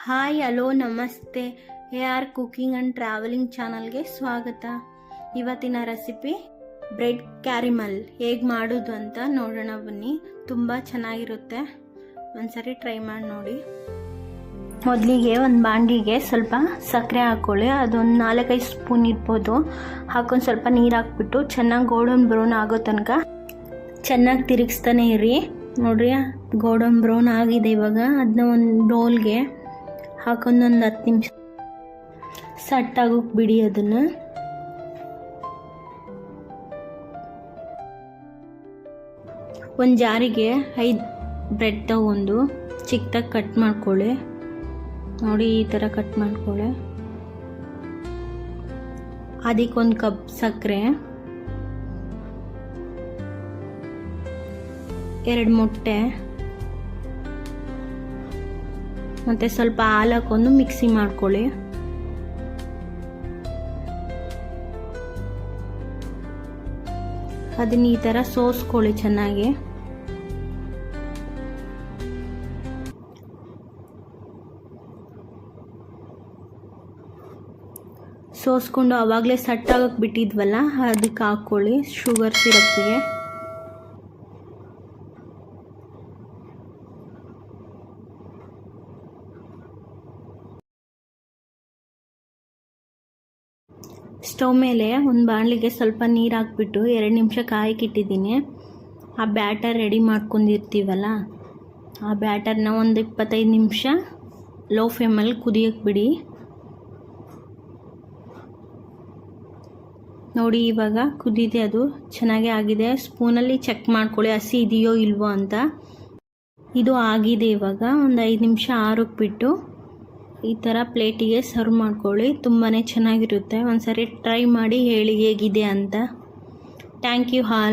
Hi hello ನಮಸ್ತೆ. AR cooking and travelling ಚಾನಲ್ಗೆ ಸ್ವಾಗತ. ಇವತ್ತಿನ ರೆಸಿಪಿ ಬ್ರೆಡ್ ಕ್ಯಾರಿಮಲ್ ಹೇಗೆ ಮಾಡೋದು ಅಂತ ನೋಡೋಣ ಬನ್ನಿ. ತುಂಬ ಚೆನ್ನಾಗಿರುತ್ತೆ, ಒಂದ್ಸರಿ ಟ್ರೈ ಮಾಡಿ ನೋಡಿ. ಮೊದಲಿಗೆ ಒಂದು ಬಾಂಡಿಗೆ ಸ್ವಲ್ಪ ಸಕ್ಕರೆ ಹಾಕ್ಕೊಳ್ಳಿ. ಅದೊಂದು 4-5 ಸ್ಪೂನ್ ಇರ್ಬೋದು. ಹಾಕೊಂಡು ಸ್ವಲ್ಪ ನೀರು ಹಾಕ್ಬಿಟ್ಟು ಚೆನ್ನಾಗಿ ಗೋಲ್ಡನ್ ಬ್ರೌನ್ ಆಗೋ ತನಕ ಚೆನ್ನಾಗಿ ತಿರುಗಿಸ್ತಾನೆ ಇರಿ. ನೋಡ್ರಿ, ಗೋಲ್ಡನ್ ಬ್ರೌನ್ ಆಗಿದೆ. ಇವಾಗ ಅದನ್ನ ಒಂದು ಬೌಲ್ಗೆ ಹಾಕೊಂಡು ಒಂದು 10 ನಿಮಿಷ ಸಟ್ಟಾಗೋಕೆ ಬಿಡಿ. ಅದನ್ನು ಒಂದು ಜಾರಿಗೆ 5 ಬ್ರೆಡ್ ತಗೊಂಡು ಚಿಕ್ಕದಾಗಿ ಕಟ್ ಮಾಡ್ಕೊಳ್ಳಿ. ನೋಡಿ, ಈ ಥರ ಕಟ್ ಮಾಡ್ಕೊಳ್ಳಿ. ಅದಕ್ಕೊಂದು ಕಪ್ ಸಕ್ಕರೆ, 2 ಮೊಟ್ಟೆ ಮತ್ತು ಸ್ವಲ್ಪ ಹಾಲು ಹಾಕೊಂಡು ಮಿಕ್ಸಿ ಮಾಡ್ಕೊಳ್ಳಿ. ಅದನ್ನ ಈ ಥರ ಸೋಸ್ಕೊಳ್ಳಿ ಚೆನ್ನಾಗಿ. ಸೋಸ್ಕೊಂಡು ಆವಾಗಲೇ ಸಟ್ಟಾಗಕ್ಕೆ ಬಿಟ್ಟಿದ್ವಲ್ಲ, ಅದಕ್ಕೆ ಹಾಕ್ಕೊಳ್ಳಿ ಶುಗರ್ ಸಿರಪ್ಪಿಗೆ. ಸ್ಟವ್ ಮೇಲೆ ಒಂದು ಬಾಣಲಿಗೆ ಸ್ವಲ್ಪ ನೀರು ಹಾಕ್ಬಿಟ್ಟು 2 ನಿಮಿಷ ಕಾಯಕ್ಕಿಟ್ಟಿದ್ದೀನಿ. ಆ ಬ್ಯಾಟರ್ ರೆಡಿ ಮಾಡ್ಕೊಂಡಿರ್ತೀವಲ್ಲ, ಆ ಬ್ಯಾಟರ್ನ ಒಂದು 25 ನಿಮಿಷ ಲೋ ಫ್ಲೇಮಲ್ಲಿ ಕುದಿಯೋಕ್ಕೆ ಬಿಡಿ. ನೋಡಿ, ಇವಾಗ ಕುದಿದೆ, ಅದು ಚೆನ್ನಾಗೇ ಆಗಿದೆ. ಸ್ಪೂನಲ್ಲಿ ಚೆಕ್ ಮಾಡ್ಕೊಳ್ಳಿ ಹಸಿ ಇದೆಯೋ ಇಲ್ವೋ ಅಂತ. ಇದು ಆಗಿದೆ. ಇವಾಗ ಒಂದು 5 ನಿಮಿಷ ಆರೋಕ್ಕೆ ಬಿಟ್ಟು ಈ ಥರ ಪ್ಲೇಟಿಗೆ ಸರ್ವ್ ಮಾಡ್ಕೊಳ್ಳಿ. ತುಂಬಾ ಚೆನ್ನಾಗಿರುತ್ತೆ. ಒಂದ್ಸರಿ ಟ್ರೈ ಮಾಡಿ ಹೇಳಿ ಹೇಗಿದೆ ಅಂತ. Thank you all.